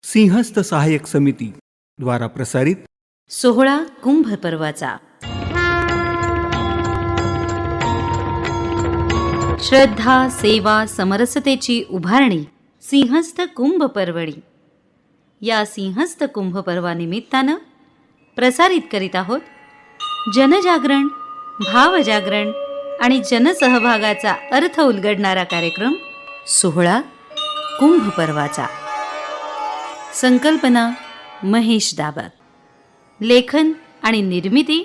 सिंहस्थ सहाय्यक समिती द्वारा प्रसारित सोहळा कुंभ पर्वाचा श्रद्धा सेवा समरसतेची उभारणी सिंहस्थ कुंभ पर्वणी या सिंहस्थ कुंभ पर्वानिमित्तानं प्रसारित करीत आहोत जनजागरण भावजागरण आणि जनसहभागाचा अर्थ उलगडणारा कार्यक्रम सोहळा कुंभ पर्वाचा. संकल्पना महेश दाबात, लेखन आणि निर्मिती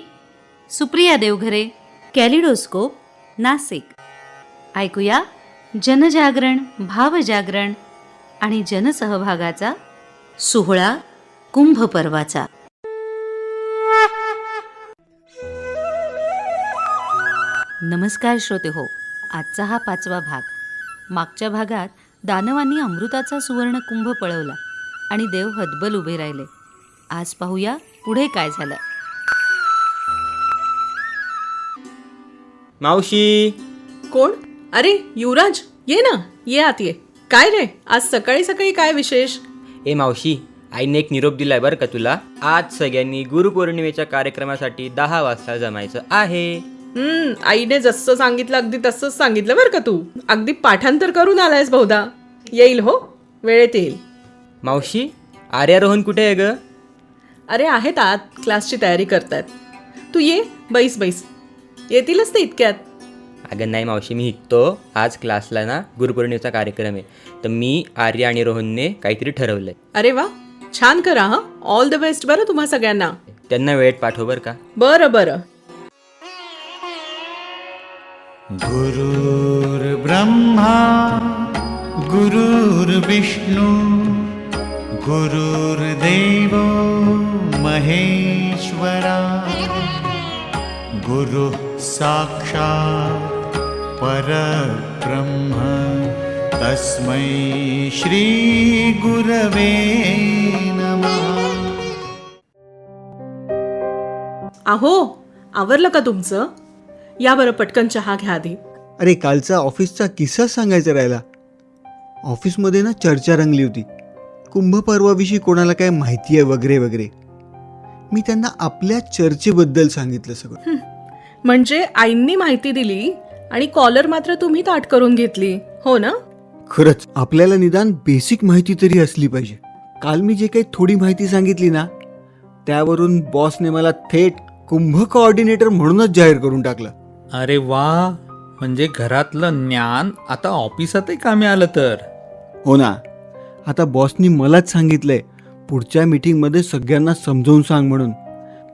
सुप्रिया देवघरे, कॅलिडोस्कोप नाशिक. ऐकूया जनजागरण भावजागरण आणि जनसहभागाचा सोहळा कुंभ पर्वाचा. नमस्कार श्रोते हो, आजचा हा 5वा भाग. मागच्या भागात दानवांनी अमृताचा सुवर्ण कुंभ पळवला आणि देव हतबल उभे राहिले. आज पाहूया पुढे काय झालं. मावशी. कोण? अरे युवराज, ये ना, ये आत ये. काय रे, आज सकाळी सकाळी काय विशेष? ए मावशी, आईने एक निरोप दिलाय बरं का तुला. आज सगळ्यांनी गुरुपौर्णिमेच्या कार्यक्रमासाठी 10 वाजता जमायचं आहे. आईने जसं सांगितलं अगदी तसंच सांगितलं बरं का तू. अगदी पाठांतर करून आलायस बहुधा. येईल हो, वेळेत येईल. मावशी, आर्यारोहण कुठे आहे ग? अरे आहेत आत, क्लासची तयारी करतायत. तू ये, बैस बैस. येतीलच ते इतक्यात. अगं नाही मावशी, मी शिकतो. आज क्लासला ना गुरुपौर्णिमेचा कार्यक्रम आहे, तर मी आर्या आणि रोहनने काहीतरी ठरवलंय. अरे वा, छान करा. हा, ऑल द बेस्ट बरं तुम्हा सगळ्यांना. त्यांना वेळेत पाठव बरं का. बरं बरं. गुरुर्ब्रह्मा गुरुर्विष्णू गुरुर्देवो महेश्वरा गुरु साक्षात् परब्रह्म तस्मै श्री गुरवे नमः. अहो, आवरलं का तुमचं? या बरं, पटकन चहा घ्या आधी. अरे कालचा ऑफिसचा किस्सा सांगायचा राहिला. ऑफिसमध्ये ना चर्चा रंगली होती. कुंभ पर्वाविषयी कोणाला काय माहिती आहे वगैरे वगैरे. मी त्यांना आपल्या चर्चेबद्दल सांगितलं सगळं. म्हणजे आईंनी माहिती दिली आणि कॉलर मात्र तुम्ही ताट करून घेतली, हो ना? खरंच आपल्याला निदान बेसिक माहिती तरी असली पाहिजे. काल मी जे काही थोडी माहिती सांगितली ना, त्यावरून बॉसने मला थेट कुंभ कोऑर्डिनेटर म्हणूनच जाहीर करून टाकलं. अरे वा, म्हणजे घरातलं ज्ञान आता ऑफिसातही कामी आलं तर. हो ना. आता बॉसनी मलाच सांगितलंय पुढच्या मीटिंगमध्ये सगळ्यांना समजावून सांग म्हणून.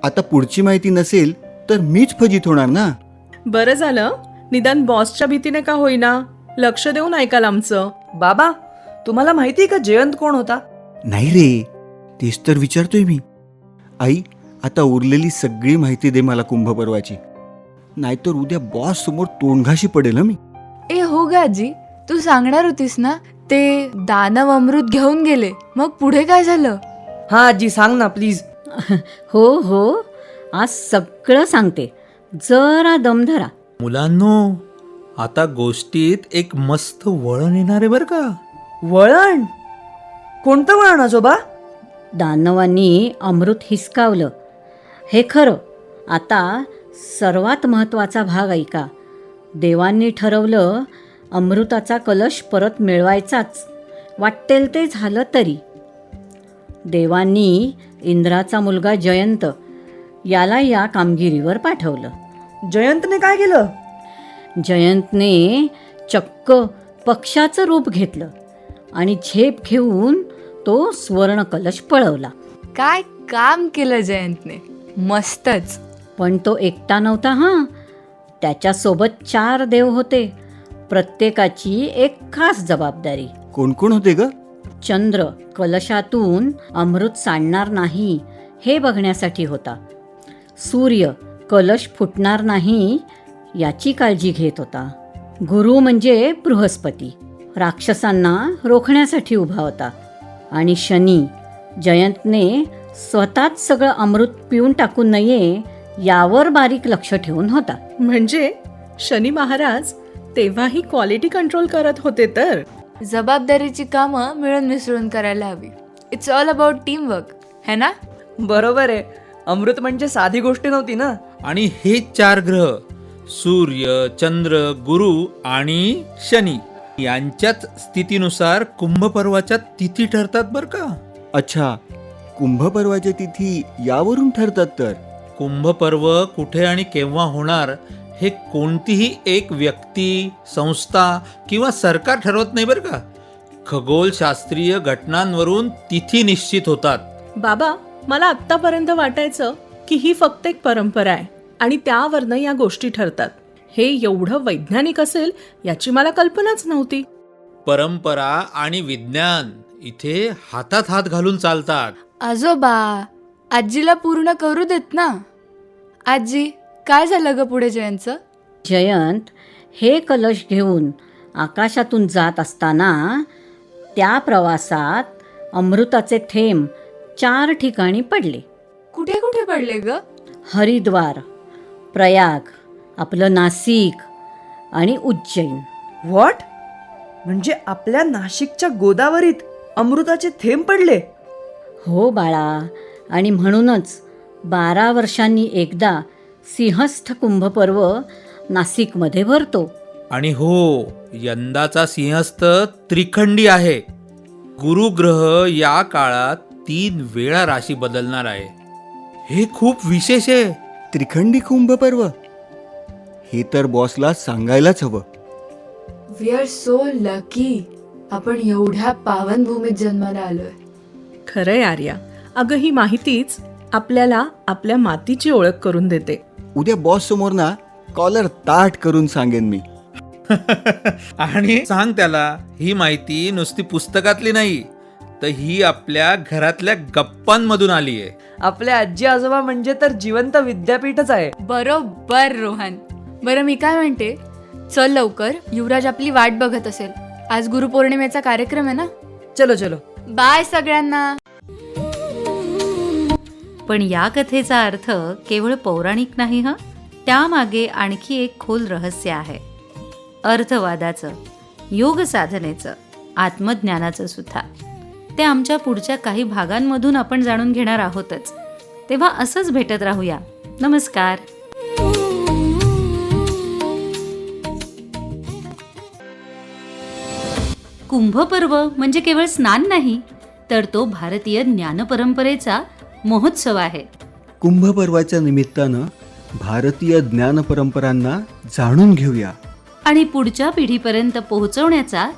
आता पुढची माहिती नसेल तर मीच फजित होणार ना. बरं झालं, निदान बॉसच्या भीतीने का होईना लक्ष देऊन ऐकाल आमचं. बाबा, तुम्हाला माहिती का जयंत कोण होता? नाही रे, तेच तर विचारतोय मी. आई, आता उरलेली सगळी माहिती दे मला कुंभ पर्वाची, नाहीतर उद्या बॉस समोर तोंडघाशी पडेल मी. ए हो ग आजी, तू सांगणार होतीस ना ते दानव अमृत घेऊन गेले, मग पुढे काय झालं? हा आजी, सांग ना प्लीज. हो हो, आज सगळं सांगते, जरा दम धरा. मुलांनो, आता गोष्टीत एक मस्त वळण येणार आहे बरं का. वळण? कोणतं वळण आजोबा? दानवांनी अमृत हिसकावलं हे खरं. आता सर्वात महत्त्वाचा भाग ऐका. देवांनी ठरवलं अमृताचा कलश परत मिळवायचाच, वाटेल ते झालं तरी. देवांनी इंद्राचा मुलगा जयंत याला या कामगिरीवर पाठवलं. जयंतने काय केलं? जयंतने चक्क पक्षाचं रूप घेतलं आणि झेप घेऊन तो स्वर्ण कलश पळवला. काय काम केलं जयंतने, मस्तच. पण तो एकटा नव्हता हां. त्याच्यासोबत 4 देव होते, प्रत्येकाची एक खास जबाबदारी. कोण कोण होते ग? चंद्र कलशातून अमृत सांडणार नाही हे बघण्यासाठी होता. सूर्य कलश फुटणार नाही याची काळजी घेत होता. गुरु म्हणजे बृहस्पती, राक्षसांना रोखण्यासाठी उभा होता. आणि शनी, जयंतने स्वतःच सगळं अमृत पिऊन टाकू नये यावर बारीक लक्ष ठेवून होता. म्हणजे शनी महाराज तेव्हाही क्वालिटी कंट्रोल करत होते तर. जबाबदारीची कामं मिळून मिसळून करायला हवी. इट्स ऑल अबाउट टीमवर्क है ना. बरोबर आहे. अमृत म्हणजे साधी गोष्ट नव्हती ना. आणि हे 4 ग्रह सूर्य, चंद्र, गुरु आणि शनी यांच्याच स्थितीनुसार कुंभपर्वाच्या तिथी ठरतात बरं का. अच्छा, कुंभपर्वाच्या तिथी यावरून ठरतात तर. कुंभपर्व कुठे आणि केव्हा होणार हे कोणतीही एक व्यक्ती, संस्था किंवा सरकार ठरवत नाही बरं का. खगोलशास्त्रीय घटनांवरून तिथी निश्चित होतात. बाबा, मला आत्तापर्यंत वाटायचं की ही फक्त एक परंपरा आहे आणि त्यावरनं या गोष्टी ठरतात. हे एवढं वैज्ञानिक असेल याची मला कल्पनाच नव्हती. परंपरा आणि विज्ञान इथे हातात हात घालून चालतात. आजोबा, आजीला पूर्ण करू देत ना. आजी, काय झालं ग पुढे जयंतचं? जयंत हे कलश घेऊन आकाशातून जात असताना त्या प्रवासात अमृताचे थेंब 4 ठिकाणी पडले. कुठे कुठे पडले ग? हरिद्वार, प्रयाग, आपलं नाशिक आणि उज्जैन. व्हॉट? म्हणजे आपल्या नाशिकच्या गोदावरीत अमृताचे थेंब पडले? हो बाळा, आणि म्हणूनच 12 वर्षांनी एकदा सिंहस्थ कुंभपर्व नाशिकमध्ये भरतो. आणि हो, यंदाचा सिंहस्थ त्रिखंडी आहे. गुरुग्रह या काळात 3 वेळा राशी बदलणार आहे. हे खूप विशेष आहे. त्रिखंडी कुंभपर्व हे तर बॉसला सांगायलाच हवं. We are so lucky. आपण एवढ्या पावनभूमीत जन्माला आलोय. खरंय आर्या. अगं, ही माहितीच आपल्याला आपल्या मातीची ओळख करून देते. उद्या बॉस समोर ना कॉलर ताट करून सांगेन मी. आणि सांग त्याला, ही माहिती नुसती पुस्तकातली नाही, तर ही आपल्या घरातल्या गप्पांमधून आली आहे. आपले आजी आजोबा म्हणजे तर जिवंत विद्यापीठच आहे. बरोबर रोहन. बरं, मी काय म्हणते, चल लवकर, युवराज आपली वाट बघत असेल. आज गुरुपौर्णिमेचा कार्यक्रम आहे ना. चलो चलो. बाय सगळ्यांना. पण या कथेचा अर्थ केवळ पौराणिक नाही हं. त्यामागे आणखी एक खोल रहस्य आहे. अर्थवादाचं, योग साधनेचं, आत्मज्ञानाचं सुद्धा. ते आमच्या पुढच्या काही भागांमधून आपण जाणून घेणार आहोतच. तेव्हा असंच भेटत राहूया. नमस्कार. कुंभपर्व म्हणजे केवळ स्नान नाही, तर तो भारतीय ज्ञानपरंपरेचा महोत्सव आहे. कुंभपर्वाच्या निमित्तानं भारतीय ज्ञान परंपरांना जाणून घेऊया आणि पुढच्या पिढीपर्यंत पोहोचवण्याचा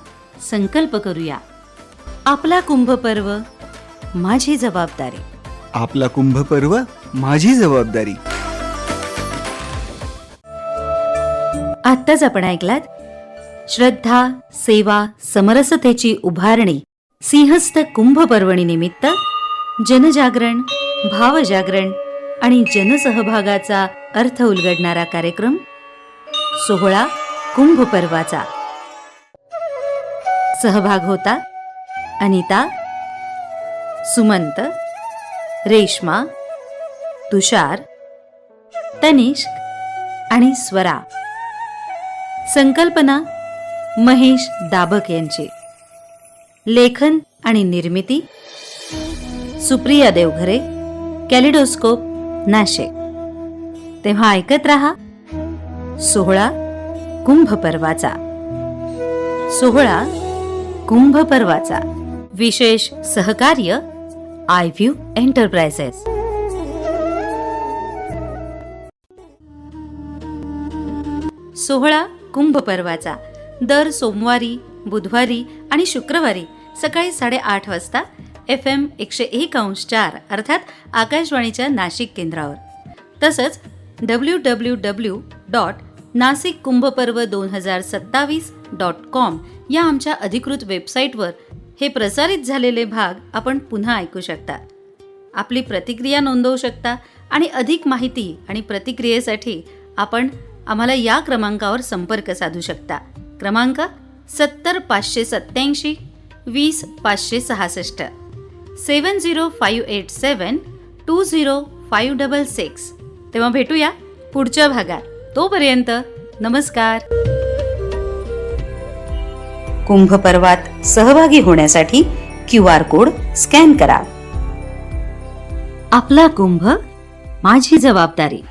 संकल्प करूया. आपला कुंभपर्व, माझी जबाबदारी. आपला कुंभपर्व, माझी जबाबदारी. आत्ताच आपण ऐकलात श्रद्धा, सेवा, समरसतेची उभारणी सिंहस्थ कुंभपर्वणी निमित्त जनजागरण, भावजागरण आणि जनसहभागाचा अर्थ उलगडणारा कार्यक्रम सोहळा कुंभपर्वाचा. सहभाग होता अनिता, सुमंत, रेश्मा, तुषार, तनिष्क आणि स्वरा. संकल्पना महेश दाबक यांची. लेखन आणि निर्मिती सुप्रिया देवघरे, कॅलिडोस्कोप, नाशिक. तेव्हा ऐकत रहा सोहळा कुंभपर्वाचा. सोहळा कुंभपर्वाचा. विशेष सहकार्य आयव्ह्यू एंटरप्राइजेस. सोहळा कुंभपर्वाचा दर सोमवारी, बुधवारी आणि शुक्रवारी सकाळी 8:30 वाजता FM 101.4 अर्थात आकाशवाणीच्या नाशिक केंद्रावर. तसंच www.nasikkumbhaparva2027.com या आमच्या अधिकृत वेबसाईटवर हे प्रसारित झालेले भाग आपण पुन्हा ऐकू शकता. आपली प्रतिक्रिया नोंदवू शकता आणि अधिक माहिती आणि प्रतिक्रियेसाठी आपण आम्हाला या क्रमांकावर संपर्क साधू शकता. क्रमांक 70587 20566 7058720566. तेव्हा भेटूया पुढच्या भागात. तोपर्यंत नमस्कार. कुंभपर्वात सहभागी होण्यासाठी QR कोड स्कॅन करा. आपला कुंभ, माझी जबाबदारी.